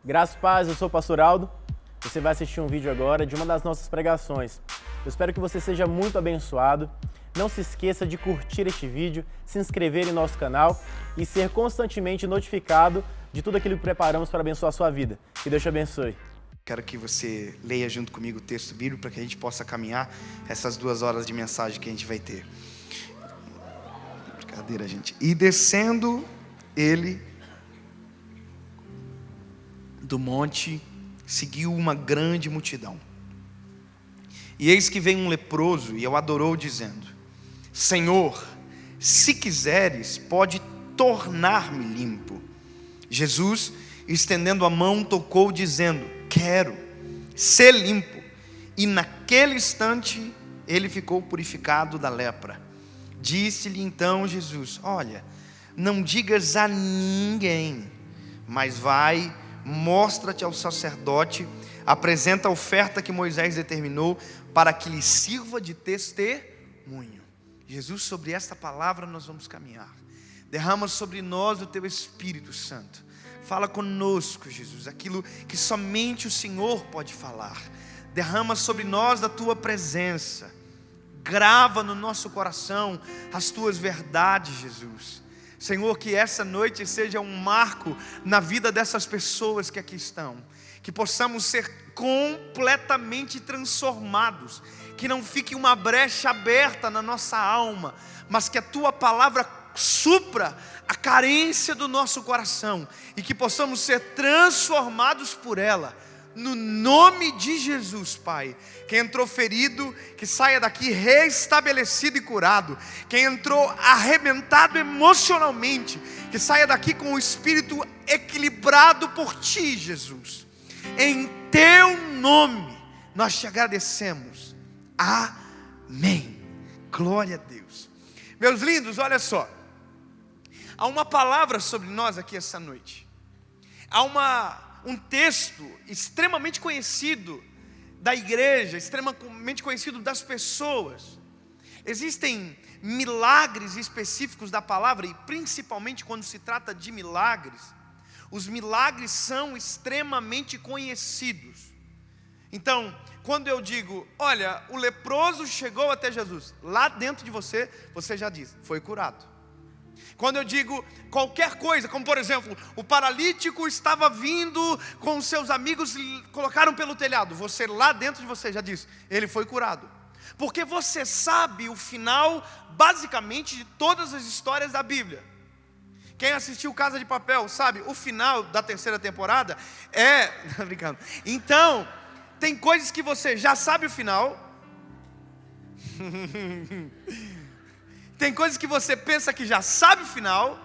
Graças e paz, eu sou o Pastor Aldo. Você vai assistir um vídeo agora de uma das nossas pregações. Eu espero que você seja muito abençoado. Não se esqueça de curtir este vídeo, se inscrever em nosso canal e ser constantemente notificado de tudo aquilo que preparamos para abençoar a sua vida. Que Deus te abençoe. Quero que você leia junto comigo o texto bíblico para que a gente possa caminhar essas 2 horas de mensagem que a gente vai ter. Brincadeira, gente. E descendo ele do monte, seguiu uma grande multidão. E eis que veio um leproso e o adorou, dizendo: Senhor, se quiseres, pode tornar-me limpo. Jesus, estendendo a mão, tocou, dizendo: quero ser limpo. E naquele instante ele ficou purificado da lepra. Disse-lhe então Jesus: olha, não digas a ninguém, mas vai, mostra-te ao sacerdote, apresenta a oferta que Moisés determinou, para que lhe sirva de testemunho. Jesus, sobre esta palavra nós vamos caminhar. Derrama sobre nós o teu Espírito Santo. Fala conosco, Jesus, aquilo que somente o Senhor pode falar. Derrama sobre nós da tua presença. Grava no nosso coração as tuas verdades, Jesus. Senhor, que essa noite seja um marco na vida dessas pessoas que aqui estão. Que possamos ser completamente transformados. Que não fique uma brecha aberta na nossa alma, mas que a tua palavra supra a carência do nosso coração. E que possamos ser transformados por ela. No nome de Jesus, Pai. Quem entrou ferido, que saia daqui restabelecido e curado. Quem entrou arrebentado emocionalmente, que saia daqui com o espírito equilibrado por Ti, Jesus. Em Teu nome, nós Te agradecemos. Amém. Glória a Deus. Meus lindos, olha só. Há uma palavra sobre nós aqui essa noite. Há um texto extremamente conhecido da igreja, extremamente conhecido das pessoas. Existem milagres específicos da palavra, e principalmente quando se trata de milagres, os milagres são extremamente conhecidos. Então, quando eu digo, olha, o leproso chegou até Jesus, lá dentro de você, você já diz, foi curado. Quando eu digo qualquer coisa, como por exemplo, o paralítico estava vindo com os seus amigos e colocaram pelo telhado, você lá dentro de você já diz, ele foi curado. Porque você sabe o final, basicamente, de todas as histórias da Bíblia. Quem assistiu Casa de Papel sabe, o final da 3ª temporada não, brincando. Então, tem coisas que você já sabe o final. Tem coisas que você pensa que já sabe o final,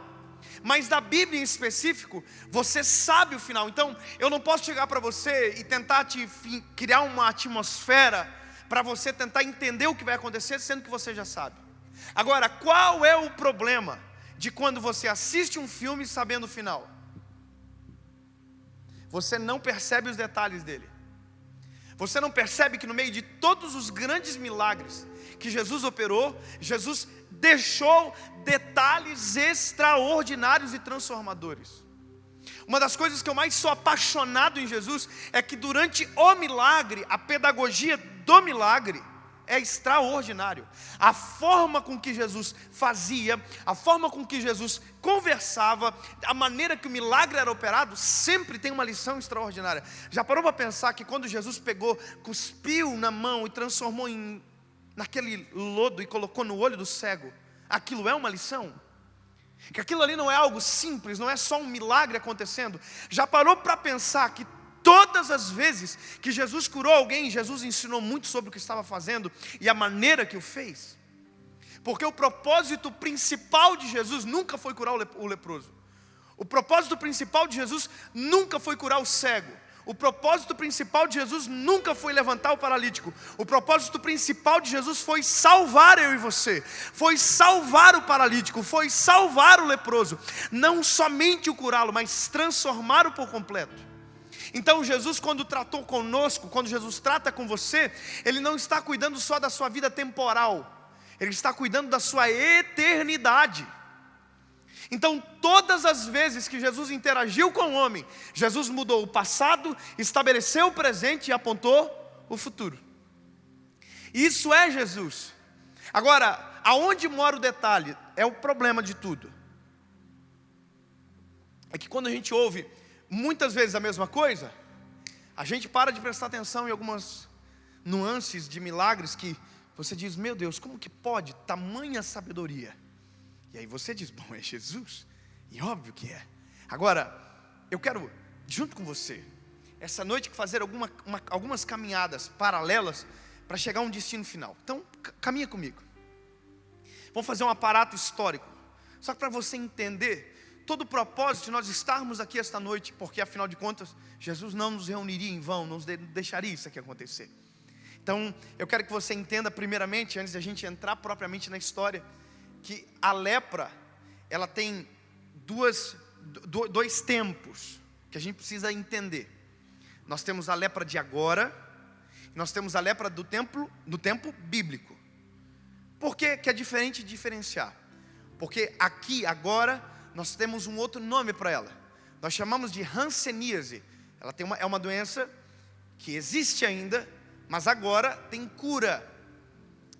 mas da Bíblia em específico, você sabe o final. Então, eu não posso chegar para você e tentar criar uma atmosfera para você tentar entender o que vai acontecer, sendo que você já sabe. Agora, qual é o problema de quando você assiste um filme sabendo o final? Você não percebe os detalhes dele. Você não percebe que no meio de todos os grandes milagres que Jesus operou, Jesus deixou detalhes extraordinários e transformadores. Uma das coisas que eu mais sou apaixonado em Jesus é que durante o milagre, a pedagogia do milagre é extraordinário. A forma com que Jesus fazia, a forma com que Jesus conversava, a maneira que o milagre era operado, sempre tem uma lição extraordinária. Já parou para pensar que quando Jesus pegou, cuspiu na mão e transformou naquele lodo e colocou no olho do cego, aquilo é uma lição? Que aquilo ali não é algo simples, não é só um milagre acontecendo. Já parou para pensar que todas as vezes que Jesus curou alguém, Jesus ensinou muito sobre o que estava fazendo e a maneira que o fez? Porque o propósito principal de Jesus nunca foi curar o leproso. O propósito principal de Jesus nunca foi curar o cego. O propósito principal de Jesus nunca foi levantar o paralítico. O propósito principal de Jesus foi salvar eu e você. Foi salvar o paralítico, foi salvar o leproso. Não somente o curá-lo, mas transformá-lo por completo. Então Jesus, quando tratou conosco, quando Jesus trata com você, Ele não está cuidando só da sua vida temporal. Ele está cuidando da sua eternidade. Então, todas as vezes que Jesus interagiu com o homem, Jesus mudou o passado, estabeleceu o presente e apontou o futuro. Isso é Jesus. Agora, aonde mora o detalhe? É o problema de tudo. É que quando a gente ouve muitas vezes a mesma coisa, a gente para de prestar atenção em algumas nuances de milagres que você diz, meu Deus, como que pode tamanha sabedoria? E aí você diz, bom, é Jesus. E óbvio que é. Agora, eu quero, junto com você, essa noite fazer algumas caminhadas paralelas para chegar a um destino final. Então, caminha comigo. Vamos fazer um aparato histórico. Só que para você entender todo o propósito de nós estarmos aqui esta noite, porque afinal de contas, Jesus não nos reuniria em vão, não nos deixaria isso aqui acontecer. Então, eu quero que você entenda primeiramente, antes de a gente entrar propriamente na história, que a lepra, ela tem dois tempos que a gente precisa entender. Nós temos a lepra de agora, nós temos a lepra do tempo bíblico. Por que é diferente de diferenciar? Porque aqui, agora, nós temos um outro nome para ela. Nós chamamos de hanseníase. Ela é uma doença que existe ainda, mas agora tem cura.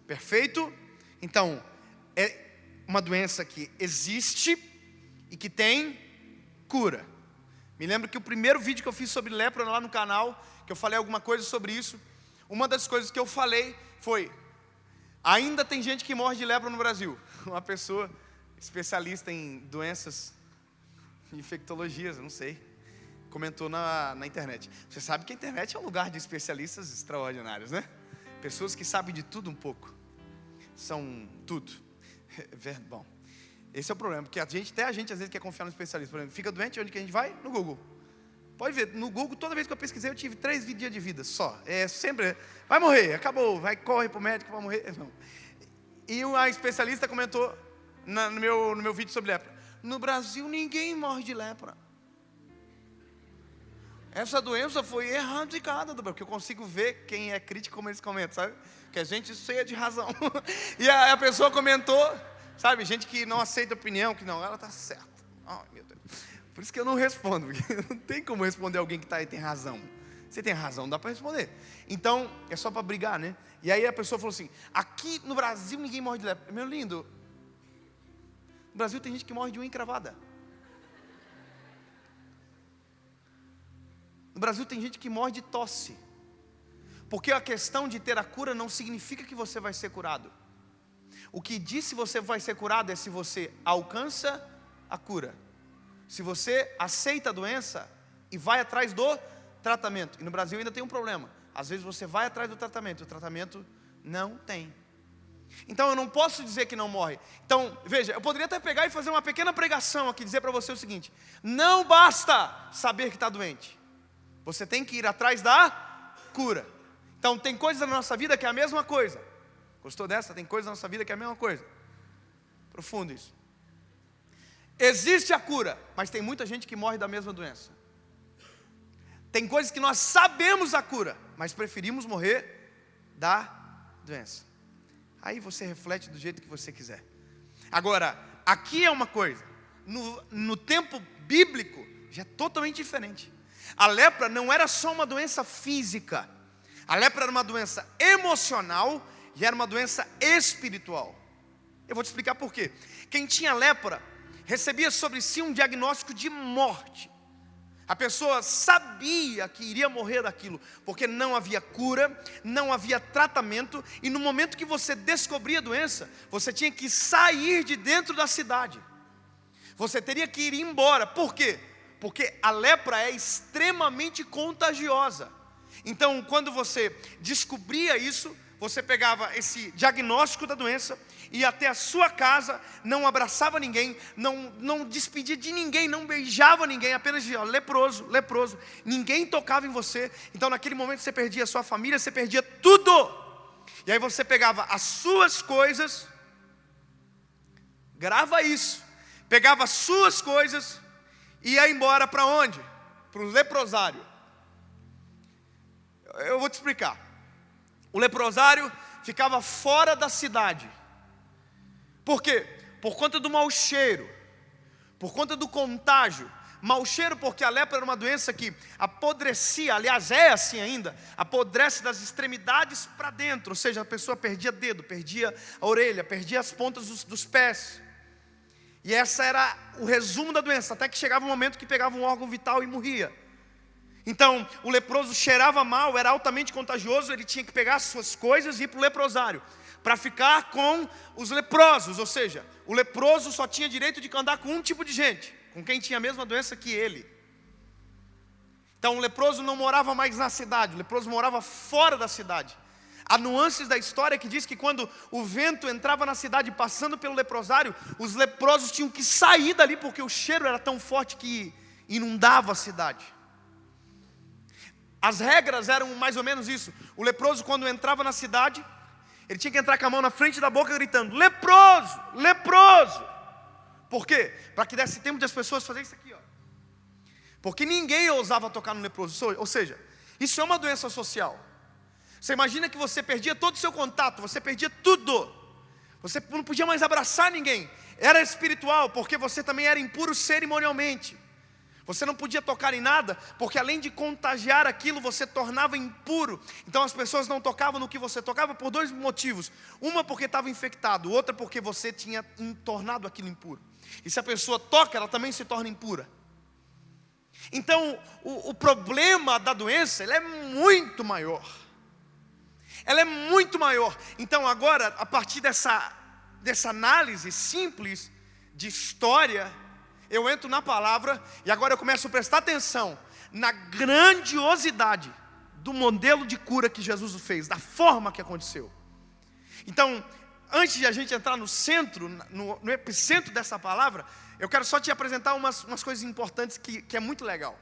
Perfeito? Então, é uma doença que existe e que tem cura. Me lembro que o primeiro vídeo que eu fiz sobre lepra lá no canal, que eu falei alguma coisa sobre isso, uma das coisas que eu falei foi: ainda tem gente que morre de lepra no Brasil. Uma pessoa especialista em doenças, infectologias, não sei, comentou na internet. Você sabe que a internet é um lugar de especialistas extraordinários, né? Pessoas que sabem de tudo um pouco. São tudo. Bom, esse é o problema, porque até a gente às vezes quer confiar no especialista. Por exemplo, fica doente, onde que a gente vai? No Google. Pode ver, no Google, toda vez que eu pesquisei, eu tive 3 dias de vida só. É sempre, vai morrer, acabou, corre para o médico, vai morrer. Não. E a especialista comentou no meu vídeo sobre lepra: no Brasil ninguém morre de lepra. Essa doença foi erradicada, porque eu consigo ver quem é crítico como eles comentam, sabe? Que é gente cheia de razão. E a pessoa comentou, sabe, gente que não aceita opinião, que não, ela está certa. Oh, meu Deus. Por isso que eu não respondo, porque não tem como responder alguém que tem razão. Você tem razão, dá para responder. Então, é só para brigar, né? E aí a pessoa falou assim: aqui no Brasil ninguém morre de lepra. Meu lindo, no Brasil tem gente que morre de unha encravada. No Brasil tem gente que morre de tosse. Porque a questão de ter a cura não significa que você vai ser curado. O que diz se você vai ser curado é se você alcança a cura. Se você aceita a doença e vai atrás do tratamento. E no Brasil ainda tem um problema. Às vezes você vai atrás do tratamento, o tratamento não tem. Então eu não posso dizer que não morre. Então, veja, eu poderia até pegar e fazer uma pequena pregação aqui, dizer para você o seguinte: não basta saber que está doente. Você tem que ir atrás da cura. Então tem coisas na nossa vida que é a mesma coisa. Gostou dessa? Tem coisas na nossa vida que é a mesma coisa. Profundo isso. Existe a cura, mas tem muita gente que morre da mesma doença. Tem coisas que nós sabemos a cura, mas preferimos morrer da doença. Aí você reflete do jeito que você quiser. Agora, aqui é uma coisa. No tempo bíblico, já é totalmente diferente. A lepra não era só uma doença física. A lepra era uma doença emocional e era uma doença espiritual. Eu vou te explicar por quê. Quem tinha lepra recebia sobre si um diagnóstico de morte. A pessoa sabia que iria morrer daquilo, porque não havia cura, não havia tratamento, e no momento que você descobria a doença, você tinha que sair de dentro da cidade. Você teria que ir embora. Por quê? Porque a lepra é extremamente contagiosa. Então, quando você descobria isso, você pegava esse diagnóstico da doença, ia até a sua casa, não abraçava ninguém, não despedia de ninguém, não beijava ninguém, apenas dizia: leproso, leproso. Ninguém tocava em você. Então naquele momento você perdia a sua família, você perdia tudo. E aí você pegava as suas coisas, grava isso, pegava as suas coisas e ia embora para onde? Para o leprosário. Eu vou te explicar. O leprosário ficava fora da cidade. Por quê? Por conta do mau cheiro, por conta do contágio. Mau cheiro porque a lepra era uma doença que apodrecia, aliás é assim ainda, apodrece das extremidades para dentro, ou seja, a pessoa perdia dedo, perdia a orelha, perdia as pontas dos pés. E essa era o resumo da doença, até que chegava um momento que pegava um órgão vital e morria. Então, o leproso cheirava mal, era altamente contagioso, ele tinha que pegar as suas coisas e ir para o leprosário, para ficar com os leprosos, ou seja, o leproso só tinha direito de andar com um tipo de gente, com quem tinha a mesma doença que ele. Então o leproso não morava mais na cidade, o leproso morava fora da cidade. Há nuances da história que diz que quando o vento entrava na cidade passando pelo leprosário, os leprosos tinham que sair dali porque o cheiro era tão forte que inundava a cidade. As regras eram mais ou menos isso. O leproso, quando entrava na cidade, ele tinha que entrar com a mão na frente da boca gritando: leproso, leproso. Por quê? Para que desse tempo de as pessoas fazerem isso aqui, ó. Porque ninguém ousava tocar no leproso. Ou seja, isso é uma doença social. Você imagina que você perdia todo o seu contato, você perdia tudo. Você não podia mais abraçar ninguém. Era espiritual, porque você também era impuro cerimonialmente. Você não podia tocar em nada, porque além de contagiar aquilo, você tornava impuro. Então as pessoas não tocavam no que você tocava por dois motivos. Uma porque estava infectado, outra porque você tinha tornado aquilo impuro. E se a pessoa toca, ela também se torna impura. Então o problema da doença, ele é muito maior. Ela é muito maior. Então agora, a partir dessa análise simples de história, eu entro na palavra e agora eu começo a prestar atenção na grandiosidade do modelo de cura que Jesus fez, da forma que aconteceu. Então, antes de a gente entrar no centro, no epicentro dessa palavra, eu quero só te apresentar umas coisas importantes que é muito legal.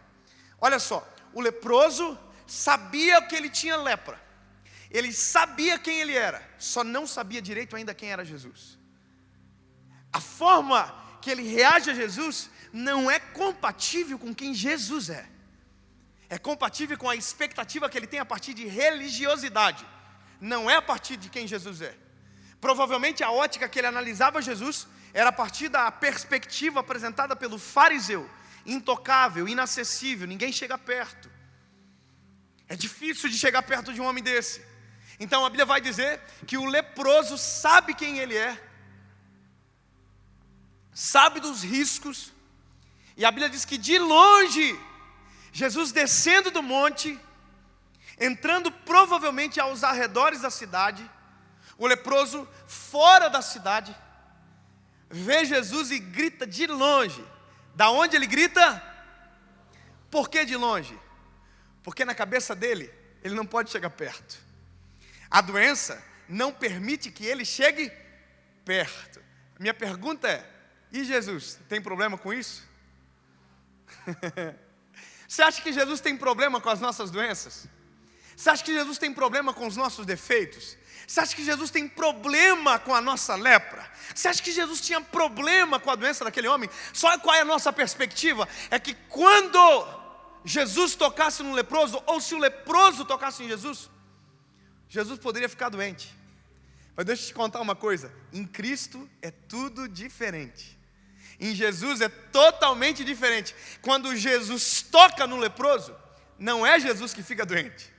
Olha só, o leproso sabia que ele tinha lepra, ele sabia quem ele era, só não sabia direito ainda quem era Jesus. A forma que ele reage a Jesus não é compatível com quem Jesus é. É compatível com a expectativa que ele tem a partir de religiosidade. Não é a partir de quem Jesus é. Provavelmente a ótica que ele analisava Jesus era a partir da perspectiva apresentada pelo fariseu. Intocável, inacessível, ninguém chega perto. É difícil de chegar perto de um homem desse. Então a Bíblia vai dizer que o leproso sabe quem ele é, sabe dos riscos, e a Bíblia diz que de longe, Jesus descendo do monte, entrando provavelmente aos arredores da cidade, o leproso fora da cidade, vê Jesus e grita de longe. Da onde ele grita? Por que de longe? Porque na cabeça dele, ele não pode chegar perto. A doença não permite que ele chegue perto. Minha pergunta é: e Jesus, tem problema com isso? Você acha que Jesus tem problema com as nossas doenças? Você acha que Jesus tem problema com os nossos defeitos? Você acha que Jesus tem problema com a nossa lepra? Você acha que Jesus tinha problema com a doença daquele homem? Só qual é a nossa perspectiva? É que quando Jesus tocasse no leproso, ou se o leproso tocasse em Jesus, Jesus poderia ficar doente. Mas deixa eu te contar uma coisa: em Cristo é tudo diferente. Em Jesus é totalmente diferente. Quando Jesus toca no leproso, não é Jesus que fica doente,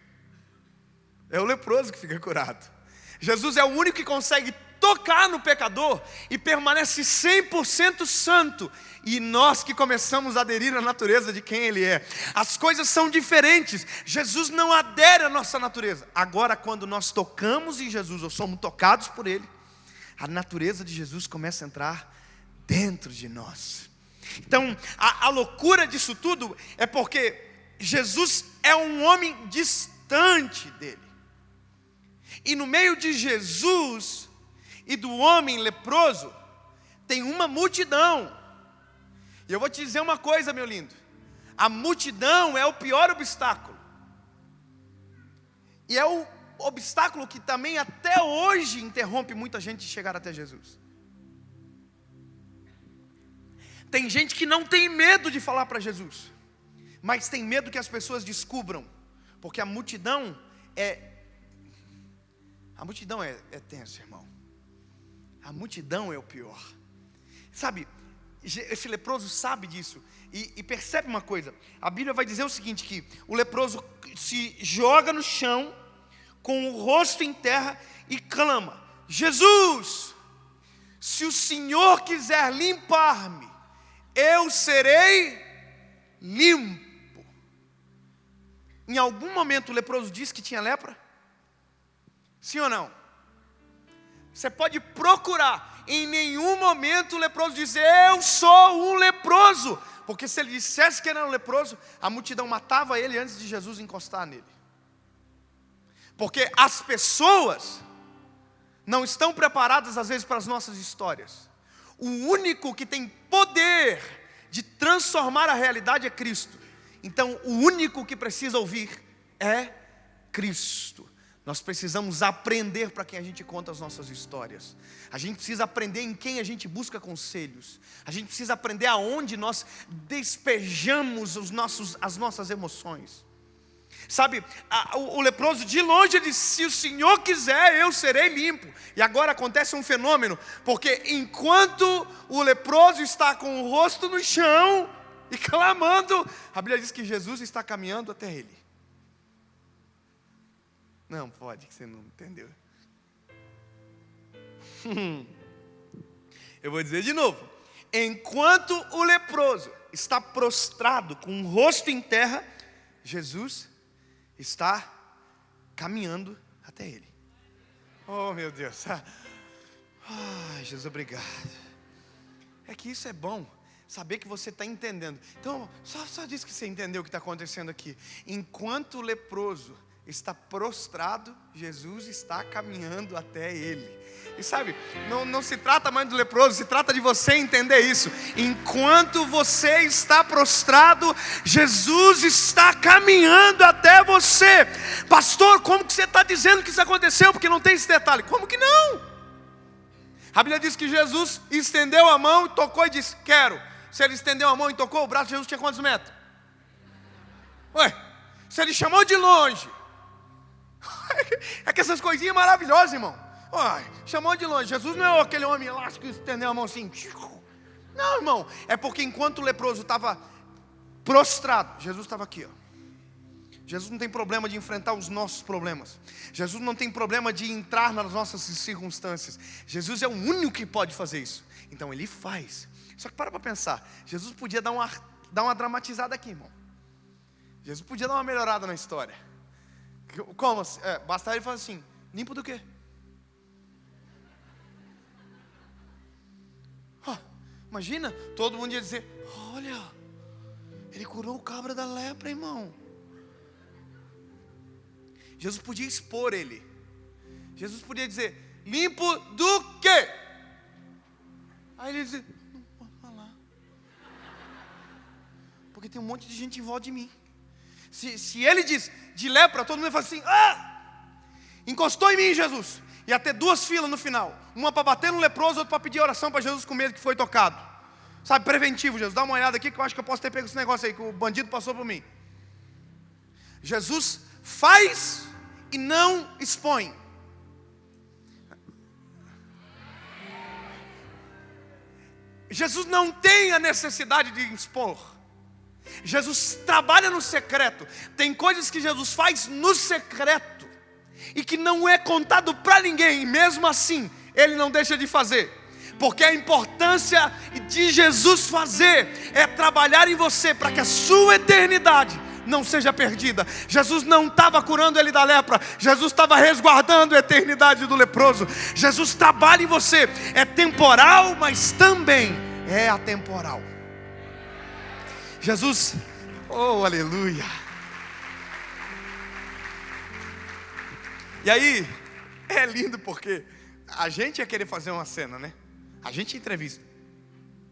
é o leproso que fica curado. Jesus é o único que consegue tocar no pecador e permanece 100% santo. E nós que começamos a aderir à natureza de quem Ele é. As coisas são diferentes. Jesus não adere à nossa natureza. Agora, quando nós tocamos em Jesus, ou somos tocados por Ele, a natureza de Jesus começa a entrar dentro de nós. Então, a loucura disso tudo é porque Jesus é um homem distante dele. E no meio de Jesus e do homem leproso, tem uma multidão. E eu vou te dizer uma coisa, meu lindo: a multidão é o pior obstáculo. E é o obstáculo que também até hoje interrompe muita gente de chegar até Jesus. Tem gente que não tem medo de falar para Jesus, mas tem medo que as pessoas descubram, porque a multidão é tenso, irmão. A multidão é o pior. Sabe, esse leproso sabe disso. E percebe uma coisa. A Bíblia vai dizer o seguinte, que o leproso se joga no chão, com o rosto em terra, e clama: Jesus, se o Senhor quiser limpar-me, eu serei limpo. Em algum momento o leproso disse que tinha lepra? Sim ou não? Você pode procurar. Em nenhum momento o leproso diz: eu sou um leproso. Porque se ele dissesse que era um leproso, a multidão matava ele antes de Jesus encostar nele. Porque as pessoas não estão preparadas às vezes para as nossas histórias. O único que tem poder de transformar a realidade é Cristo. Então o único que precisa ouvir é Cristo. Nós precisamos aprender para quem a gente conta as nossas histórias. A gente precisa aprender em quem a gente busca conselhos. A gente precisa aprender aonde nós despejamos as nossas emoções. Sabe, o leproso de longe disse: se o Senhor quiser, eu serei limpo. E agora acontece um fenômeno, porque enquanto o leproso está com o rosto no chão e clamando, a Bíblia diz que Jesus está caminhando até ele. Não pode, que você não entendeu. Eu vou dizer de novo. Enquanto o leproso está prostrado com o rosto em terra, Jesus está caminhando até ele. Oh, meu Deus. Jesus, obrigado. É que isso é bom, saber que você está entendendo. Então, só diz que você entendeu o que está acontecendo aqui. Enquanto o leproso está prostrado, Jesus está caminhando até ele. E sabe, não se trata mais do leproso, se trata de você entender isso. Enquanto você está prostrado, Jesus está caminhando até você. Pastor, como que você está dizendo que isso aconteceu? Porque não tem esse detalhe. Como que não? A Bíblia diz que Jesus estendeu a mão, tocou e disse: quero. Se ele estendeu a mão e tocou, o braço de Jesus tinha quantos metros? Ué, se ele chamou de longe, é que essas coisinhas maravilhosas, irmão. Ai, chamou de longe. Jesus não é aquele homem elástico que estendeu a mão assim. Não, irmão. É porque enquanto o leproso estava prostrado, Jesus estava aqui, ó. Jesus não tem problema de enfrentar os nossos problemas. Jesus não tem problema de entrar nas nossas circunstâncias. Jesus é o único que pode fazer isso. Então ele faz. Só que para pensar. Jesus podia dar uma dramatizada aqui, irmão. Jesus podia dar uma melhorada na história. Como? Bastaria ele falar assim: limpo do quê? Imagina, todo mundo ia dizer: olha, ele curou o cabra da lepra, irmão. Jesus podia expor ele. Jesus podia dizer: limpo do quê? Aí ele ia dizer: não posso falar, porque tem um monte de gente em volta de mim. Se ele diz de lepra, todo mundo vai falar assim: encostou em mim, Jesus. Ia ter duas filas no final. Uma para bater no leproso, outra para pedir oração para Jesus com medo que foi tocado. Sabe, preventivo, Jesus. Dá uma olhada aqui que eu acho que eu posso ter pego esse negócio aí, que o bandido passou por mim. Jesus faz e não expõe. Jesus não tem a necessidade de expor. Jesus trabalha no secreto. Tem coisas que Jesus faz no secreto e que não é contado para ninguém. E mesmo assim, Ele não deixa de fazer. Porque a importância de Jesus fazer é trabalhar em você para que a sua eternidade não seja perdida. Jesus não estava curando ele da lepra. Jesus estava resguardando a eternidade do leproso. Jesus trabalha em você. É temporal, mas também é atemporal. Jesus, oh aleluia. E aí, é lindo porque a gente ia querer fazer uma cena, né? A gente entrevista.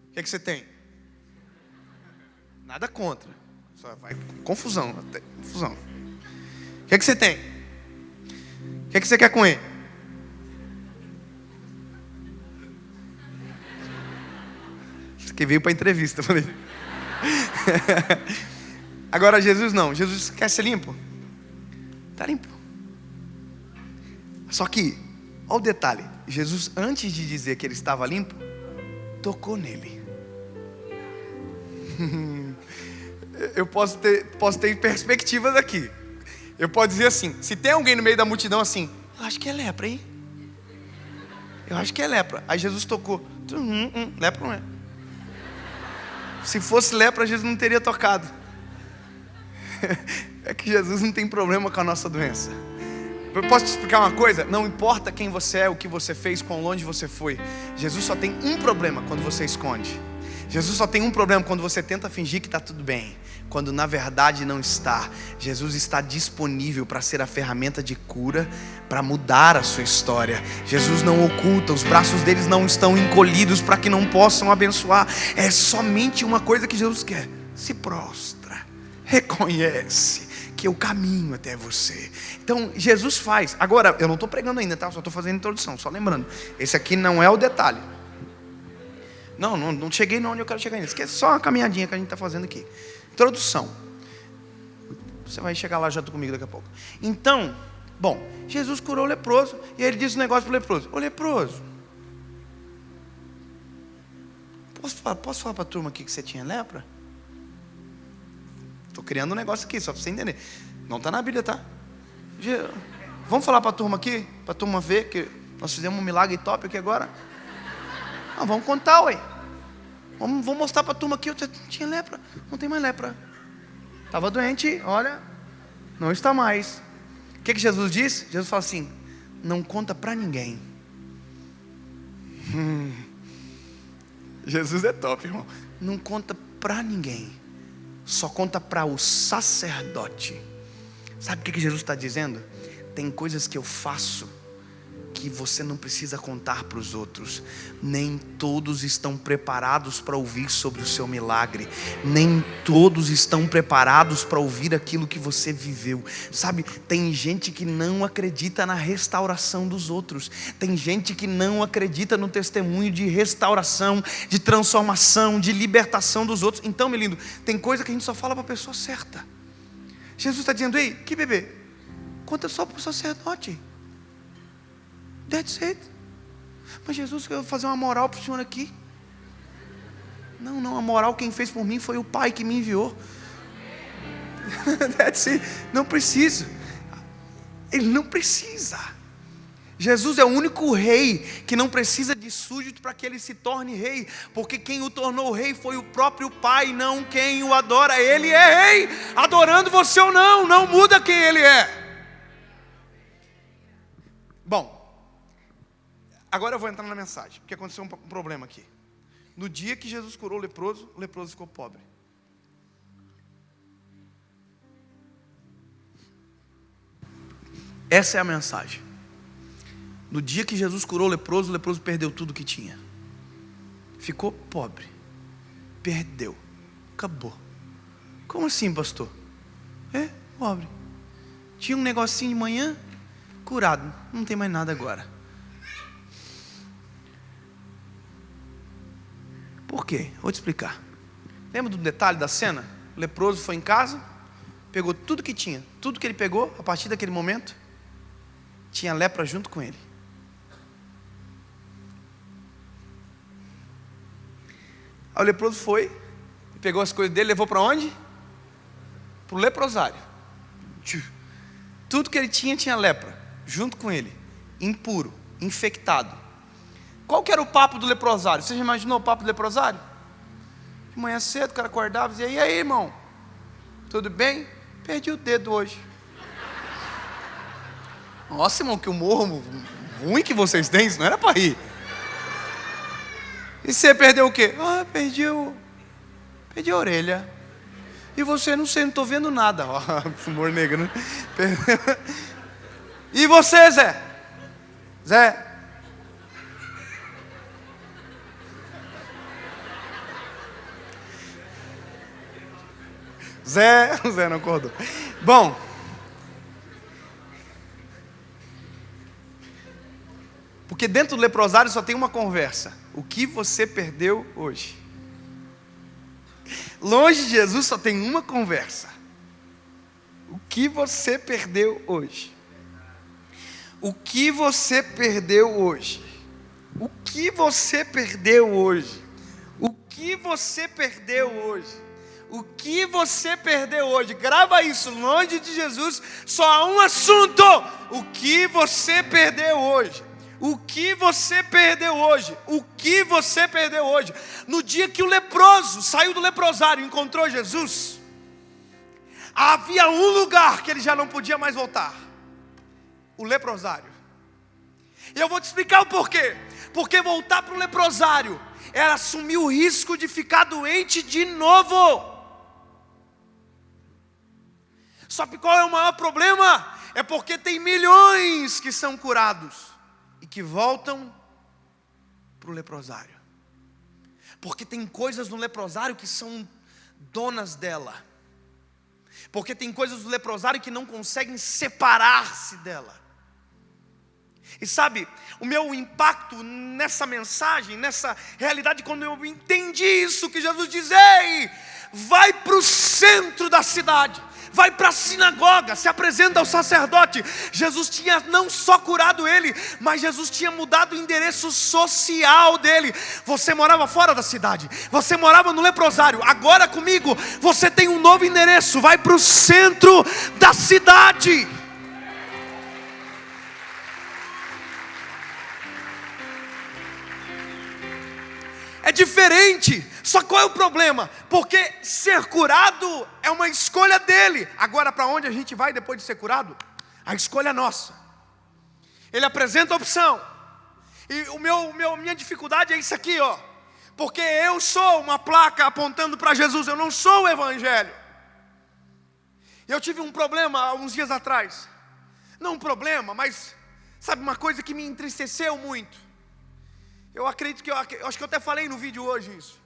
O que é que você tem? Nada contra. Só vai confusão, até confusão. O que é que você tem? O que é que você quer com ele? Isso aqui veio para entrevista, eu falei. Agora Jesus não. Jesus quer ser limpo? Está limpo. Só que, olha o detalhe. Jesus, antes de dizer que ele estava limpo, tocou nele. Eu posso ter perspectivas aqui. Eu posso dizer assim, se tem alguém no meio da multidão assim, eu acho que é lepra, hein? Eu acho que é lepra. Aí Jesus tocou. Lepra não é. Se fosse lepra, Jesus não teria tocado. É que Jesus não tem problema com a nossa doença. Eu posso te explicar uma coisa? Não importa quem você é, o que você fez, quão longe você foi. Jesus só tem um problema quando você esconde. Jesus só tem um problema quando você tenta fingir que está tudo bem, quando na verdade não está. Jesus está disponível para ser a ferramenta de cura, para mudar a sua história. Jesus não oculta, os braços deles não estão encolhidos para que não possam abençoar. É somente uma coisa que Jesus quer: se prostra, reconhece que eu caminho até você. Então Jesus faz. Agora, eu não estou pregando ainda, tá? Só estou fazendo a introdução, só lembrando, esse aqui não é o detalhe. Não cheguei onde eu quero chegar ainda. Isso aqui é só uma caminhadinha que a gente está fazendo aqui. Introdução. Você vai chegar lá junto comigo daqui a pouco. Então, bom, Jesus curou o leproso. E ele disse um negócio para o leproso: ô leproso, posso falar para a turma aqui que você tinha lepra? Estou criando um negócio aqui, só para você entender. Não está na Bíblia, tá? Vamos falar para a turma aqui? Para a turma ver que nós fizemos um milagre top aqui agora? Vamos contar, ué. Vamos mostrar para a turma aqui. Eu tinha lepra, não tem mais lepra. Estava doente, olha, não está mais. O que Jesus disse? Jesus fala assim: não conta para ninguém. Jesus é top, irmão. Não conta para ninguém, só conta para o sacerdote. Sabe o que Jesus está dizendo? Tem coisas que eu faço que você não precisa contar para os outros. Nem todos estão preparados para ouvir sobre o seu milagre. Nem todos estão preparados para ouvir aquilo que você viveu. Sabe, tem gente que não acredita na restauração dos outros. Tem gente que não acredita no testemunho de restauração, de transformação, de libertação dos outros. Então, meu lindo, tem coisa que a gente só fala para a pessoa certa. Jesus está dizendo: ei, que bebê, conta só para o sacerdote. That's it. Mas Jesus, eu vou fazer uma moral para o senhor aqui. Não, a moral quem fez por mim foi o Pai que me enviou. That's it. Não precisa. Ele não precisa. Jesus é o único rei que não precisa de súdito para que ele se torne rei, porque quem o tornou rei foi o próprio Pai, não quem o adora. Ele é rei, adorando você ou não muda quem ele é. Bom, agora eu vou entrar na mensagem, porque aconteceu um problema aqui. No dia que Jesus curou o leproso ficou pobre. Essa é a mensagem. No dia que Jesus curou o leproso perdeu tudo que tinha. Ficou pobre. Perdeu. Acabou. Como assim, pastor? Pobre. Tinha um negocinho de manhã, curado. Não tem mais nada agora. Por quê? Vou te explicar. Lembra do detalhe da cena? O leproso foi em casa, pegou tudo que tinha. Tudo que ele pegou, a partir daquele momento, tinha lepra junto com ele. Aí o leproso foi, pegou as coisas dele, levou para onde? Para o leprosário. Tudo que ele tinha lepra, junto com ele, impuro, infectado. Qual que era o papo do leprosário? Você já imaginou o papo do leprosário? De manhã cedo, o cara acordava e dizia: e aí, irmão? Tudo bem? Perdi o dedo hoje. Nossa, irmão, que humor ruim que vocês têm, isso não era para rir. E você perdeu o quê? Perdi a orelha. E você? Não sei, não estou vendo nada. Humor negro, né? E você, Zé? Zé não acordou. Bom, porque dentro do leprosário só tem uma conversa: o que você perdeu hoje? Longe de Jesus só tem uma conversa: o que você perdeu hoje? O que você perdeu hoje? O que você perdeu hoje? O que você perdeu hoje? O que você perdeu hoje? Grava isso, longe de Jesus, só há um assunto: o que você perdeu hoje? O que você perdeu hoje? O que você perdeu hoje? No dia que o leproso saiu do leprosário e encontrou Jesus, havia um lugar que ele já não podia mais voltar: o leprosário. E eu vou te explicar o porquê. Porque voltar para o leprosário era assumir o risco de ficar doente de novo. Só que qual é o maior problema? É porque tem milhões que são curados e que voltam para o leprosário. Porque tem coisas no leprosário que são donas dela. Porque tem coisas do leprosário que não conseguem separar-se dela. E sabe, o meu impacto nessa mensagem, nessa realidade, quando eu entendi isso, que Jesus diz: ei, vai para o centro da cidade, vai para a sinagoga, se apresenta ao sacerdote. Jesus tinha não só curado ele, mas Jesus tinha mudado o endereço social dele. Você morava fora da cidade, você morava no leprosário, agora comigo você tem um novo endereço, vai para o centro da cidade. É diferente, só qual é o problema? Porque ser curado é uma escolha dele. Agora, para onde a gente vai depois de ser curado? A escolha é nossa. Ele apresenta a opção. E minha dificuldade é isso aqui, ó. Porque eu sou uma placa apontando para Jesus, eu não sou o evangelho. Eu tive um problema há uns dias atrás. Não um problema, mas sabe uma coisa que me entristeceu muito. Eu acredito eu acho que eu até falei no vídeo hoje isso.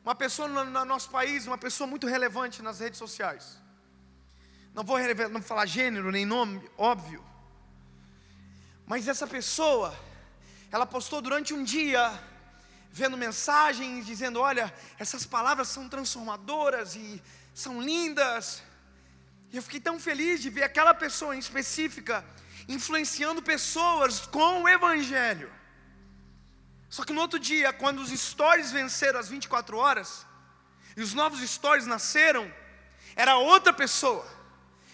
Uma pessoa no nosso país, uma pessoa muito relevante nas redes sociais. Não vou falar gênero nem nome, óbvio. Mas essa pessoa, ela postou durante um dia, vendo mensagens, dizendo: olha, essas palavras são transformadoras e são lindas. E eu fiquei tão feliz de ver aquela pessoa em específica influenciando pessoas com o evangelho. Só que no outro dia, quando os stories venceram as 24 horas, e os novos stories nasceram, era outra pessoa.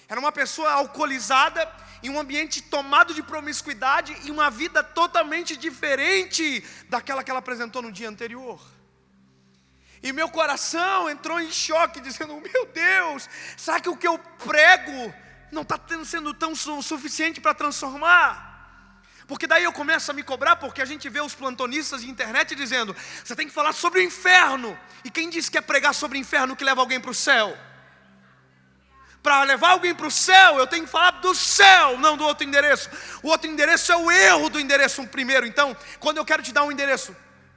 Era uma pessoa alcoolizada, em um ambiente tomado de promiscuidade, e uma vida totalmente diferente daquela que ela apresentou no dia anterior. E meu coração entrou em choque, dizendo: meu Deus, será que o que eu prego não está sendo tão suficiente para transformar? Porque daí eu começo a me cobrar, porque a gente vê os plantonistas de internet dizendo: você tem que falar sobre o inferno. E quem disse que é pregar sobre o inferno que leva alguém para o céu? Para levar alguém para o céu, eu tenho que falar do céu, não do outro endereço. O outro endereço é o erro do endereço primeiro. Então, quando eu quero te dar um endereço,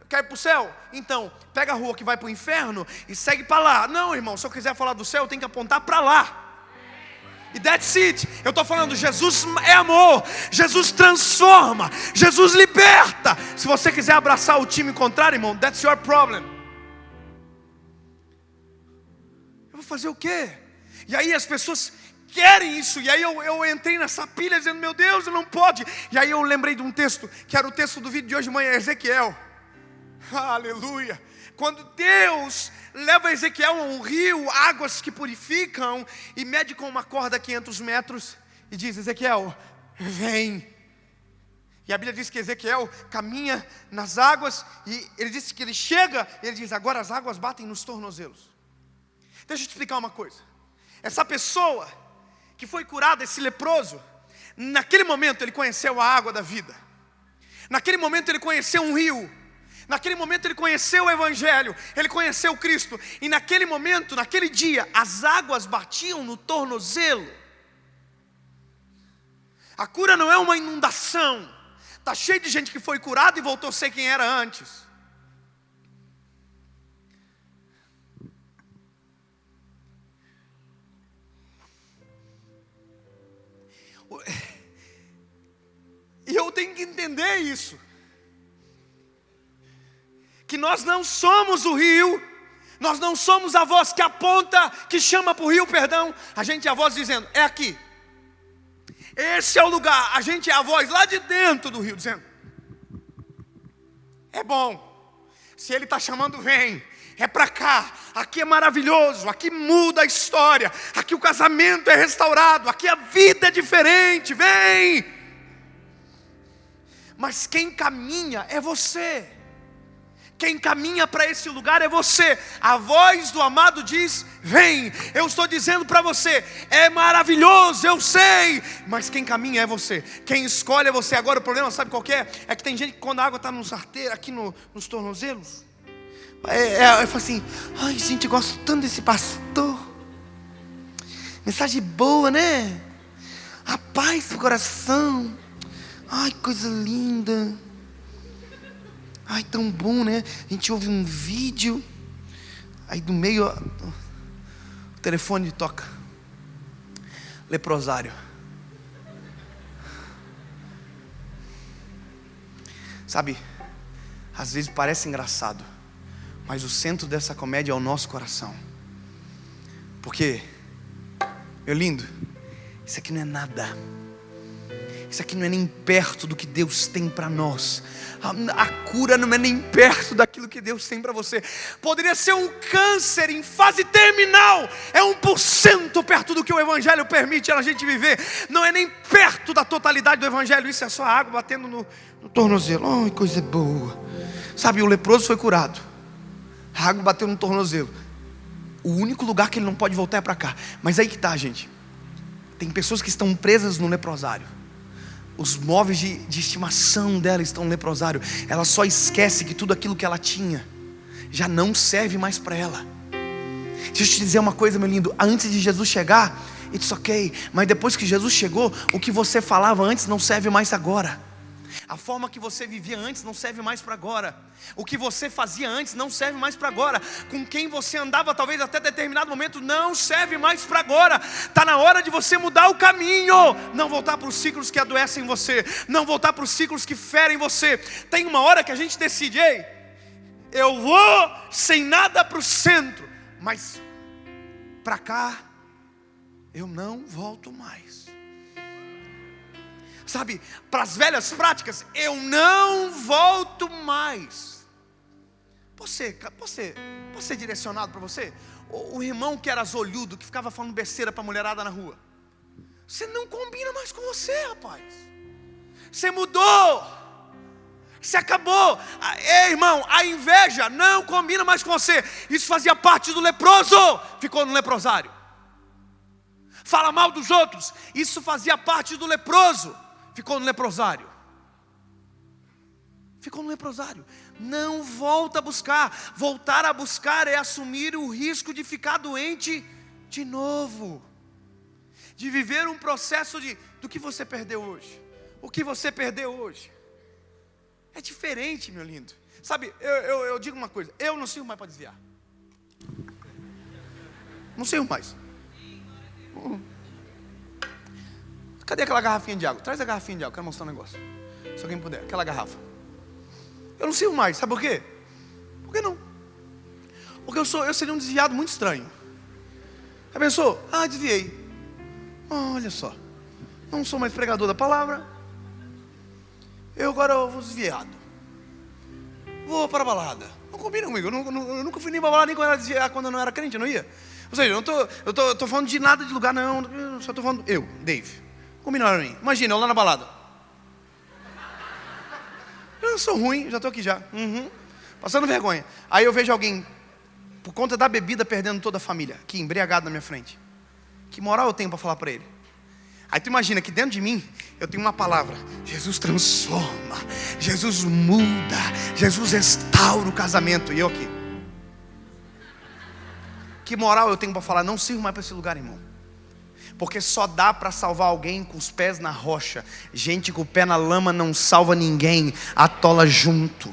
quer ir para o céu? Então, pega a rua que vai para o inferno e segue para lá. Não, irmão, se eu quiser falar do céu, eu tenho que apontar para lá. E that's it. Eu estou falando, Jesus é amor, Jesus transforma, Jesus liberta. Se você quiser abraçar o time contrário, irmão, that's your problem. Eu vou fazer o quê? E aí as pessoas querem isso. E aí eu entrei nessa pilha dizendo: meu Deus, não pode. E aí eu lembrei de um texto, que era o texto do vídeo de hoje de manhã, Ezequiel. Aleluia. Quando Deus leva Ezequiel a um rio, águas que purificam, e mede com uma corda 500 metros, e diz: Ezequiel, vem. E a Bíblia diz que Ezequiel caminha nas águas, e ele disse que ele chega, e ele diz: agora as águas batem nos tornozelos. Deixa eu te explicar uma coisa. Essa pessoa que foi curada, esse leproso, naquele momento ele conheceu a água da vida. Naquele momento ele conheceu um rio. Naquele momento ele conheceu o evangelho, ele conheceu Cristo. E naquele momento, naquele dia, as águas batiam no tornozelo. A cura não é uma inundação. Está cheio de gente que foi curada e voltou a ser quem era antes. E eu tenho que entender isso. Que nós não somos o rio, nós não somos a voz que aponta, que chama para o rio, perdão. A gente é a voz dizendo: é aqui, esse é o lugar. A gente é a voz lá de dentro do rio dizendo: é bom. Se ele está chamando, vem. é para cá, aqui é maravilhoso, aqui muda a história, aqui o casamento é restaurado, aqui a vida é diferente, vem! Mas quem caminha é você. Quem caminha para esse lugar é você. A voz do amado diz: vem. Eu estou dizendo para você, é maravilhoso, eu sei, mas quem caminha é você. Quem escolhe é você. Agora o problema, sabe qual que é? É que tem gente que quando a água está nos arteiros, aqui nos tornozelos, eu falo assim: ai gente, eu gosto tanto desse pastor. Mensagem boa, né? A paz do coração. Ai, coisa linda. Ai, tão bom, né? A gente ouve um vídeo, aí do meio o telefone toca. Leprosário. Sabe, às vezes parece engraçado, mas o centro dessa comédia é o nosso coração. Porque, meu lindo, isso aqui não é nada. Isso aqui não é nem perto do que Deus tem para nós. A cura não é nem perto daquilo que Deus tem para você. Poderia ser um câncer em fase terminal. É 1% perto do que o Evangelho permite a gente viver. Não é nem perto da totalidade do Evangelho. Isso é só a água batendo no tornozelo. Ai, coisa boa. Sabe, o leproso foi curado. A água bateu no tornozelo. O único lugar que ele não pode voltar é para cá. Mas aí que está, gente. Tem pessoas que estão presas no leprosário. Os móveis de estimação dela estão no leprosário. Ela só esquece que tudo aquilo que ela tinha já não serve mais para ela. Deixa eu te dizer uma coisa, meu lindo. Antes de Jesus chegar, it's ok. Mas depois que Jesus chegou, o que você falava antes não serve mais agora. A forma que você vivia antes não serve mais para agora. O que você fazia antes não serve mais para agora. Com quem você andava talvez até determinado momento não serve mais para agora. Está na hora de você mudar o caminho. Não voltar para os ciclos que adoecem você. Não voltar para os ciclos que ferem você. Tem uma hora que a gente decide: ei, eu vou sem nada para o centro, mas para cá eu não volto mais. Sabe, para as velhas práticas, eu não volto mais. Posso ser direcionado para você? O irmão que era zolhudo, que ficava falando besteira para a mulherada na rua, você não combina mais com você, rapaz. Você mudou. Você acabou. Ei, irmão, a inveja não combina mais com você. Isso fazia parte do leproso. Ficou no leprosário. Fala mal dos outros. Isso fazia parte do leproso. Ficou no leprosário. Ficou no leprosário. Não volta a buscar. Voltar a buscar é assumir o risco de ficar doente de novo. De viver um processo do que você perdeu hoje. O que você perdeu hoje. É diferente, meu lindo. Sabe, eu digo uma coisa. Eu não sirvo mais para desviar. Não sirvo mais. Cadê aquela garrafinha de água? Traz a garrafinha de água, quero mostrar um negócio. Se alguém puder, aquela garrafa. Eu não sirvo mais, sabe por quê? Por que não? Porque eu seria um desviado muito estranho. Já pensou? Desviei. Olha só. Não sou mais pregador da palavra. Eu vou desviado. Vou para a balada. Não combina comigo. Eu nunca fui nem para a balada, nem quando eu não era crente, eu não ia. Ou seja, eu não estou falando de nada de lugar, não. Eu só estou falando, Dave. Combina para mim. Imagina, eu lá na balada. Eu sou ruim, já estou aqui já. Passando vergonha. Aí eu vejo alguém, por conta da bebida, perdendo toda a família, aqui, embriagado na minha frente. Que moral eu tenho para falar para ele? Aí tu imagina que dentro de mim, eu tenho uma palavra. Jesus transforma. Jesus muda. Jesus restaura o casamento. E eu aqui. Que moral eu tenho para falar? Não sirvo mais para esse lugar, irmão. Porque só dá para salvar alguém com os pés na rocha. Gente com o pé na lama não salva ninguém. Atola junto.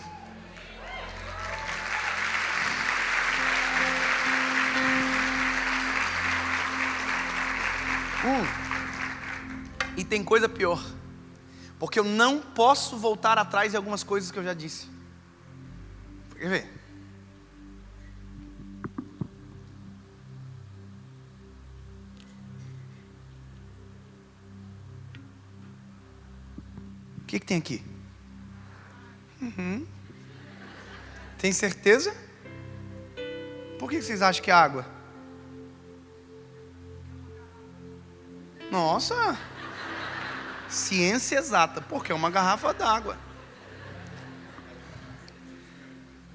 E tem coisa pior. Porque eu não posso voltar atrás de algumas coisas que eu já disse. Quer ver? O que tem aqui? Tem certeza? Por que vocês acham que é água? Nossa! Ciência exata, porque é uma garrafa d'água.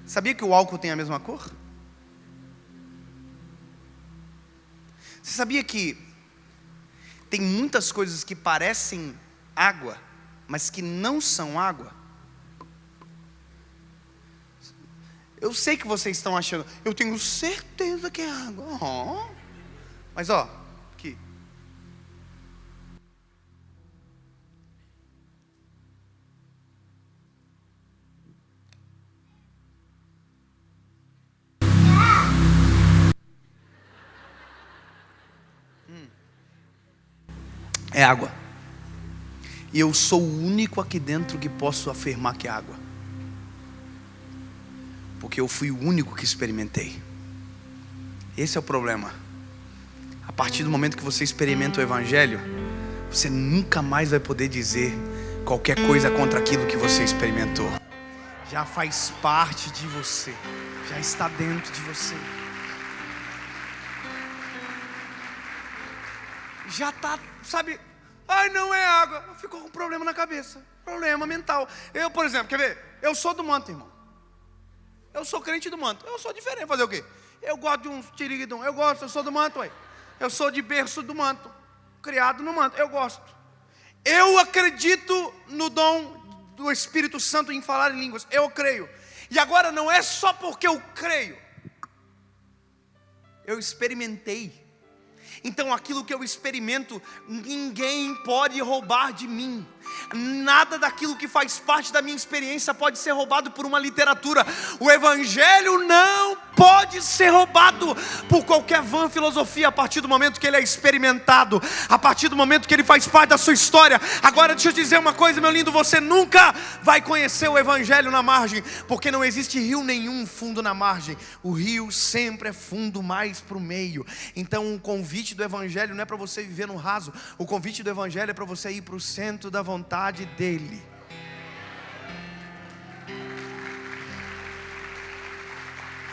Sabia que o álcool tem a mesma cor? Você sabia que tem muitas coisas que parecem água, mas que não são água? Eu sei que vocês estão achando, eu tenho certeza que é água. Oh. Mas ó, aqui. É água. E eu sou o único aqui dentro que posso afirmar que é água. Porque eu fui o único que experimentei. Esse é o problema. A partir do momento que você experimenta o Evangelho, você nunca mais vai poder dizer qualquer coisa contra aquilo que você experimentou. Já faz parte de você. Já está dentro de você. Já está, sabe? Ai, não é água. Ficou com um problema na cabeça. Problema mental. Eu, por exemplo, quer ver? Eu sou do manto, irmão. Eu sou crente do manto. Eu sou diferente. Fazer o quê? Eu gosto de um tiriguidum. Eu sou do manto, ué. Eu sou de berço do manto. Criado no manto. Eu gosto. Eu acredito no dom do Espírito Santo em falar em línguas. Eu creio. E agora não é só porque eu creio. Eu experimentei. Então aquilo que eu experimento, ninguém pode roubar de mim. Nada daquilo que faz parte da minha experiência pode ser roubado por uma literatura. O Evangelho não pode ser roubado por qualquer vã filosofia, a partir do momento que ele é experimentado, a partir do momento que ele faz parte da sua história. Agora deixa eu dizer uma coisa, meu lindo, você nunca vai conhecer o Evangelho na margem, porque não existe rio nenhum fundo na margem. O rio sempre é fundo mais para o meio. Então o convite do Evangelho não é para você viver no raso. O convite do Evangelho é para você ir para o centro da vontade dele.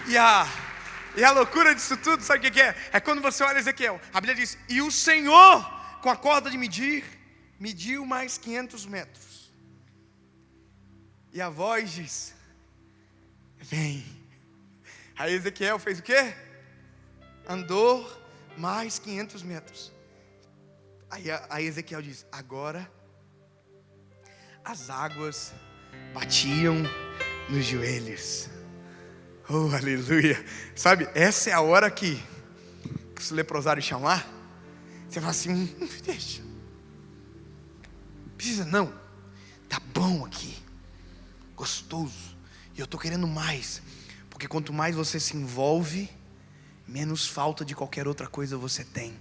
E a loucura disso tudo, sabe o que é? É quando você olha Ezequiel. A Bíblia diz: e o Senhor, com a corda de medir, mediu mais 500 metros. E a voz diz: vem. Aí Ezequiel fez o quê? Andou mais 500 metros. Aí Ezequiel diz: agora as águas batiam nos joelhos. Oh, aleluia. Sabe, essa é a hora que se o leprosário chamar, você fala assim: deixa, precisa não, tá bom aqui, gostoso, e eu tô querendo mais. Porque quanto mais você se envolve, menos falta de qualquer outra coisa você tem.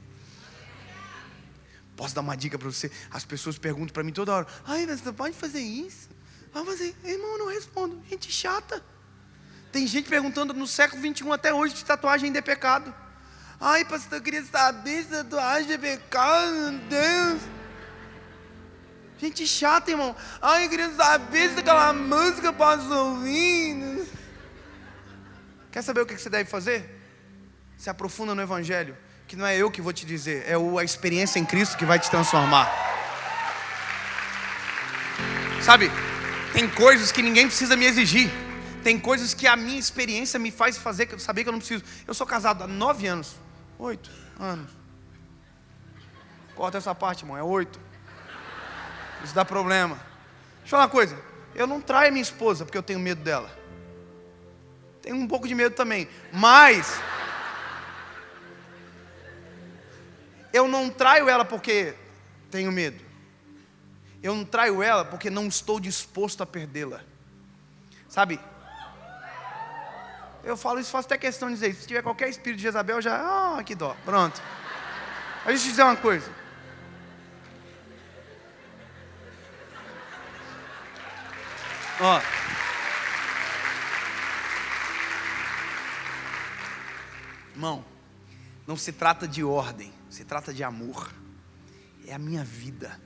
Posso dar uma dica para você? As pessoas perguntam para mim toda hora: ai, você pode fazer isso? Vai fazer. Irmão, eu não respondo. Gente chata. Tem gente perguntando no século 21 até hoje se tatuagem ainda é pecado. Ai, pastor, eu queria saber se tatuagem é pecado, meu Deus. Gente chata, irmão. Ai, eu queria saber se aquela música pode ouvir. Quer saber o que você deve fazer? Se aprofunda no Evangelho. Que não é eu que vou te dizer, é a experiência em Cristo que vai te transformar. Sabe, tem coisas que ninguém precisa me exigir. Tem coisas que a minha experiência me faz saber que eu não preciso. Eu sou casado há 9 anos. 8 anos. Corta essa parte, irmão, é 8. Isso dá problema. Deixa eu falar uma coisa. Eu não traio a minha esposa porque eu tenho medo dela. Tenho um pouco de medo também. Mas eu não traio ela porque tenho medo. Eu não traio ela porque não estou disposto a perdê-la. Sabe? Eu falo isso, faço até questão de dizer isso. Se tiver qualquer espírito de Jezabel, já... que dó, pronto. Mas deixa eu te dizer uma coisa. Ó. Irmão, não se trata de ordem, se trata de amor. É a minha vida,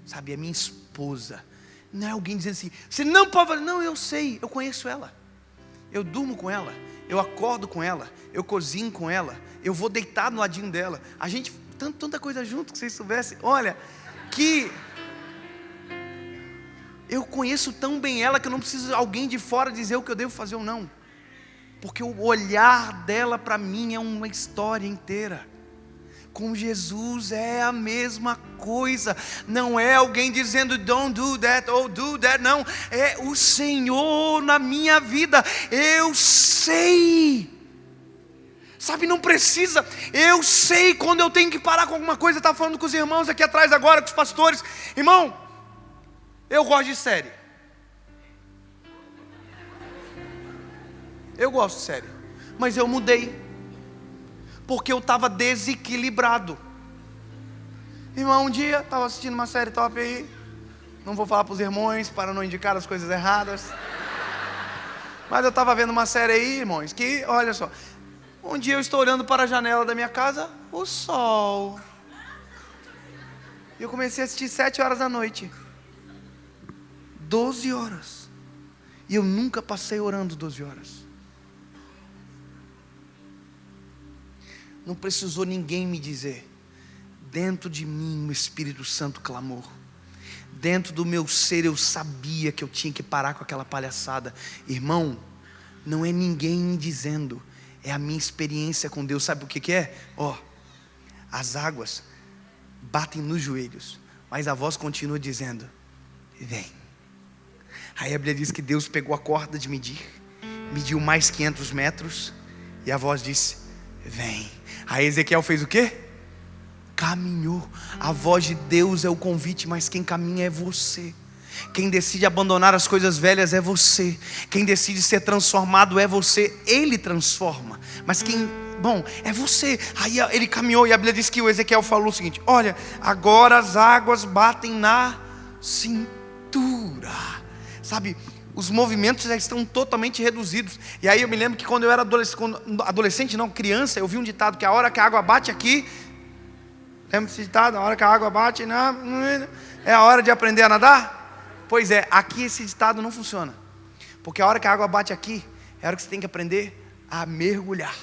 sabe? É a minha esposa. Não é alguém dizendo assim: você não pode falar. Não, eu sei, eu conheço ela. Eu durmo com ela, eu acordo com ela, eu cozinho com ela, eu vou deitar no ladinho dela. A gente, tanta coisa junto, que vocês soubessem. Olha, que eu conheço tão bem ela que eu não preciso de alguém de fora dizer o que eu devo fazer ou não. Porque o olhar dela para mim é uma história inteira. Com Jesus é a mesma coisa. Não é alguém dizendo don't do that ou do that, não. É o Senhor na minha vida. Eu sei. Sabe, não precisa. Eu sei quando eu tenho que parar com alguma coisa. Eu estava falando com os irmãos aqui atrás agora, com os pastores. Irmão, eu gosto de série. Eu gosto de série. Mas eu mudei. Porque eu estava desequilibrado. Irmão, um dia estava assistindo uma série top aí. Não vou falar para os irmãos para não indicar as coisas erradas. Mas eu estava vendo uma série aí, irmãos, que, olha só. Um dia eu estou olhando para a janela da minha casa, o sol. E eu comecei a assistir 7 horas da noite. 12 horas. E eu nunca passei orando 12 horas. Não precisou ninguém me dizer. Dentro de mim o Espírito Santo clamou. Dentro do meu ser eu sabia que eu tinha que parar com aquela palhaçada. Irmão, não é ninguém me dizendo. É a minha experiência com Deus. Sabe o que é? As águas batem nos joelhos, mas a voz continua dizendo, vem. Aí a Bíblia diz que Deus pegou a corda de medir, mediu mais 500 metros, e a voz disse, vem. Aí Ezequiel fez o quê? Caminhou. A voz de Deus é o convite, mas quem caminha é você. Quem decide abandonar as coisas velhas é você. Quem decide ser transformado é você. Ele transforma, mas é você. Aí ele caminhou e a Bíblia diz que o Ezequiel falou o seguinte, olha, agora as águas batem na cintura. Sabe, os movimentos já estão totalmente reduzidos. E aí eu me lembro que quando eu era criança, eu vi um ditado que a hora que a água bate aqui, lembra desse ditado? A hora que a água bate, é a hora de aprender a nadar? Pois é, aqui esse ditado não funciona. Porque a hora que a água bate aqui, é a hora que você tem que aprender a mergulhar.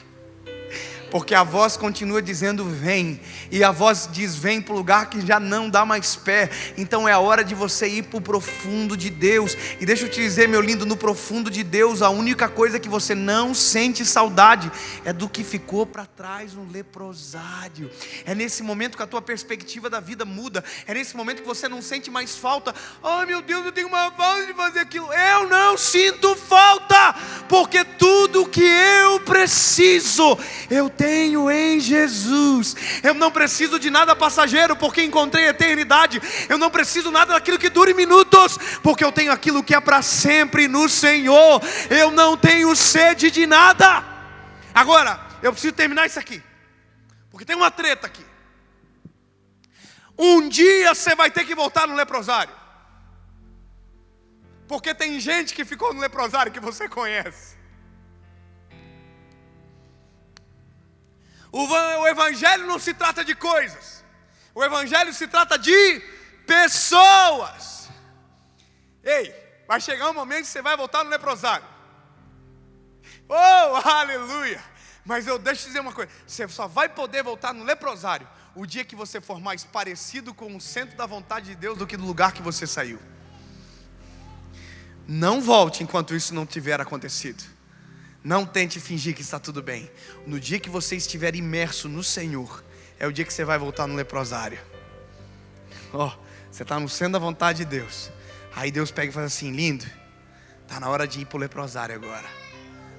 Porque a voz continua dizendo vem. E a voz diz vem para o lugar que já não dá mais pé. Então é a hora de você ir para o profundo de Deus. E deixa eu te dizer, meu lindo, no profundo de Deus, a única coisa que você não sente saudade é do que ficou para trás no leprosário. É nesse momento que a tua perspectiva da vida muda. É nesse momento que você não sente mais falta. Ai meu Deus, eu tenho uma falta de fazer aquilo. Eu não sinto falta, porque tudo que eu preciso eu tenho em Jesus. Eu não preciso de nada passageiro, porque encontrei a eternidade. Eu não preciso nada daquilo que dure minutos, porque eu tenho aquilo que é para sempre no Senhor. Eu não tenho sede de nada. Agora, eu preciso terminar isso aqui, porque tem uma treta aqui. Um dia você vai ter que voltar no leprosário, porque tem gente que ficou no leprosário que você conhece. O evangelho não se trata de coisas. O evangelho se trata de pessoas. Ei, vai chegar um momento que você vai voltar no leprosário. Oh, aleluia. Mas deixa eu te dizer uma coisa. Você só vai poder voltar no leprosário o dia que você for mais parecido com o centro da vontade de Deus do que do lugar que você saiu. Não volte enquanto isso não tiver acontecido. Não tente fingir que está tudo bem. No dia que você estiver imerso no Senhor, é o dia que você vai voltar no leprosário. Você está no centro da vontade de Deus. Aí Deus pega e fala assim, lindo, está na hora de ir para o leprosário agora.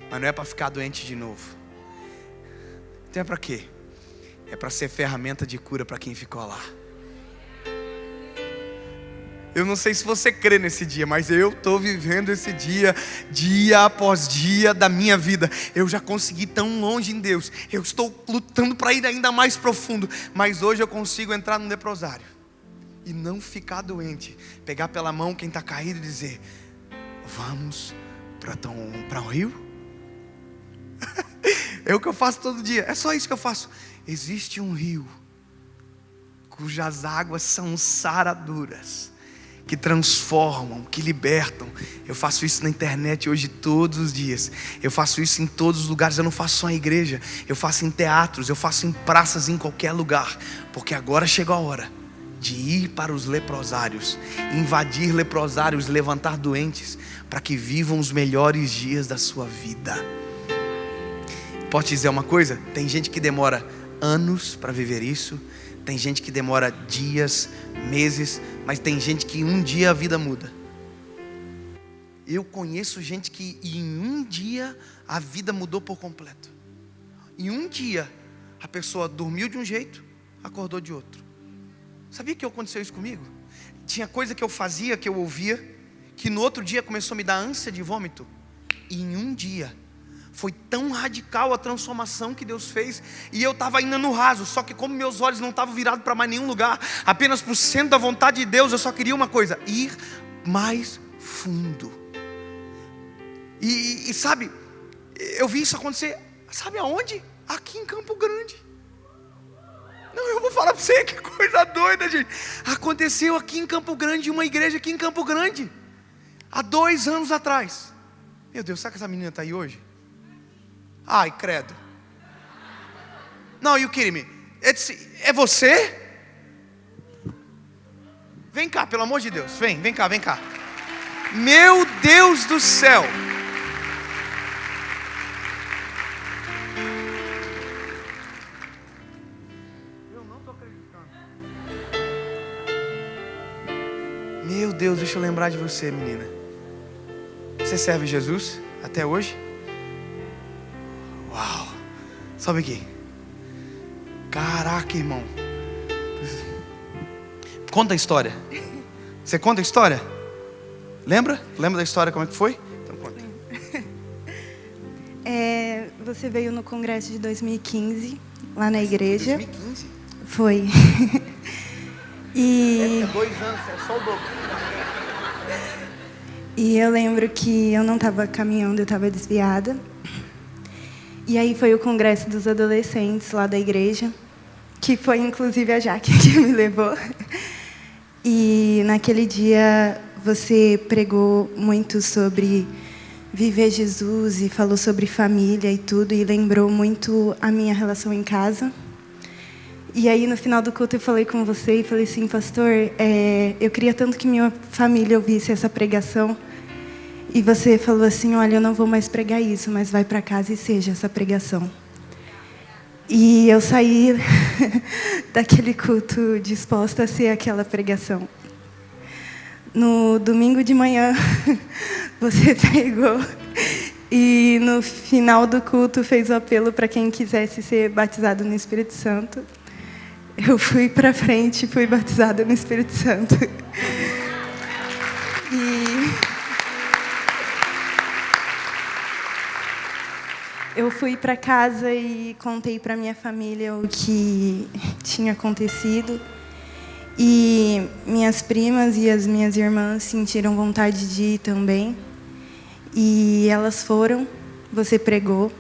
Mas não é para ficar doente de novo. Então é para quê? É para ser ferramenta de cura para quem ficou lá. Eu não sei se você crê nesse dia, mas eu estou vivendo esse dia, dia após dia da minha vida. Eu já consegui tão longe em Deus. Eu estou lutando para ir ainda mais profundo. Mas hoje eu consigo entrar no leprosário e não ficar doente. Pegar pela mão quem está caído e dizer, vamos para um rio? É o que eu faço todo dia. É só isso que eu faço. Existe um rio cujas águas são saradoras, que transformam, que libertam. Eu faço isso na internet hoje todos os dias. Eu faço isso em todos os lugares. Eu não faço só em igreja, eu faço em teatros, eu faço em praças, em qualquer lugar. Porque agora chegou a hora de ir para os leprosários, invadir leprosários, levantar doentes, para que vivam os melhores dias da sua vida. Posso te dizer uma coisa? Tem gente que demora anos para viver isso. Tem gente que demora dias, meses, mas tem gente que um dia a vida muda. Eu conheço gente que em um dia a vida mudou por completo. Em um dia a pessoa dormiu de um jeito, acordou de outro. Sabia que aconteceu isso comigo? Tinha coisa que eu fazia, que eu ouvia, que no outro dia começou a me dar ânsia de vômito. E em um dia foi tão radical a transformação que Deus fez. E eu estava ainda no raso. Só que como meus olhos não estavam virados para mais nenhum lugar, apenas para o centro da vontade de Deus, eu só queria uma coisa: ir mais fundo. E sabe, eu vi isso acontecer. Sabe aonde? Aqui em Campo Grande. Não, eu vou falar para você, que coisa doida, gente. Aconteceu aqui em Campo Grande, uma igreja aqui em Campo Grande, há 2 anos atrás. Meu Deus, será que essa menina está aí hoje? Ai, credo. Não, you kidding me? É você? Vem cá, pelo amor de Deus. Vem cá. Meu Deus do céu. Eu não estou acreditando. Meu Deus, deixa eu lembrar de você, menina. Você serve Jesus até hoje? Uau, sobe aqui. Caraca, irmão. Conta a história. Você conta a história? Lembra? Lembra da história, como é que foi? Então conta. Você veio no congresso de 2015, lá na igreja. 2015? Foi. E 2 anos, é só o dobro. E eu lembro que eu não estava caminhando, eu estava desviada. E aí foi o congresso dos adolescentes lá da igreja, que foi inclusive a Jaque que me levou. E naquele dia você pregou muito sobre viver Jesus e falou sobre família e tudo, e lembrou muito a minha relação em casa. E aí no final do culto eu falei com você e falei assim: pastor, eu queria tanto que minha família ouvisse essa pregação. E você falou assim: olha, eu não vou mais pregar isso, mas vai para casa e seja essa pregação. E eu saí daquele culto disposta a ser aquela pregação. No domingo de manhã, você pregou e no final do culto fez o apelo para quem quisesse ser batizado no Espírito Santo. Eu fui para frente e fui batizada no Espírito Santo. Eu fui para casa e contei para minha família o que tinha acontecido. E minhas primas e as minhas irmãs sentiram vontade de ir também. E elas foram, você pregou,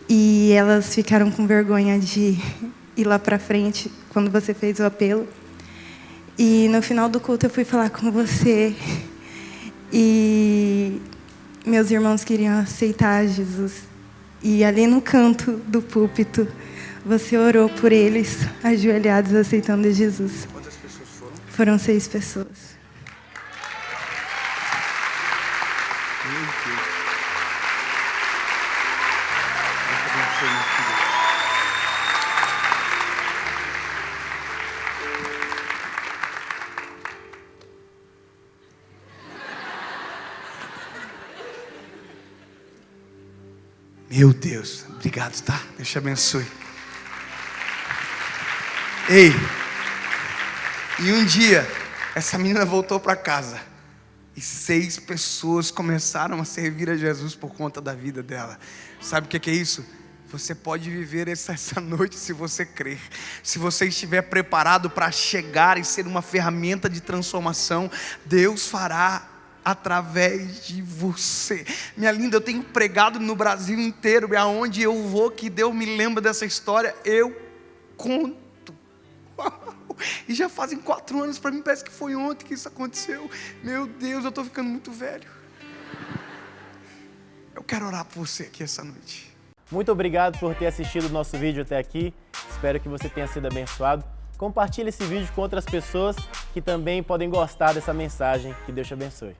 e elas ficaram com vergonha de ir lá para frente quando você fez o apelo. E no final do culto eu fui falar com você. E meus irmãos queriam aceitar Jesus. E ali no canto do púlpito, você orou por eles, ajoelhados, aceitando Jesus. Quantas pessoas foram? Foram 6 pessoas. Meu Deus. Meu Deus, obrigado, tá? Deus te abençoe. Ei, e um dia, essa menina voltou para casa e 6 pessoas começaram a servir a Jesus por conta da vida dela. Sabe o que é isso? Você pode viver essa noite se você crer. Se você estiver preparado para chegar e ser uma ferramenta de transformação, Deus fará através de você. Minha linda, eu tenho pregado no Brasil inteiro, e aonde eu vou, que Deus me lembra dessa história, eu conto. Uau. E já fazem 4 anos, para mim parece que foi ontem que isso aconteceu. Meu Deus, eu estou ficando muito velho. Eu quero orar por você aqui essa noite. Muito obrigado por ter assistido o nosso vídeo até aqui. Espero que você tenha sido abençoado. Compartilhe esse vídeo com outras pessoas que também podem gostar dessa mensagem. Que Deus te abençoe.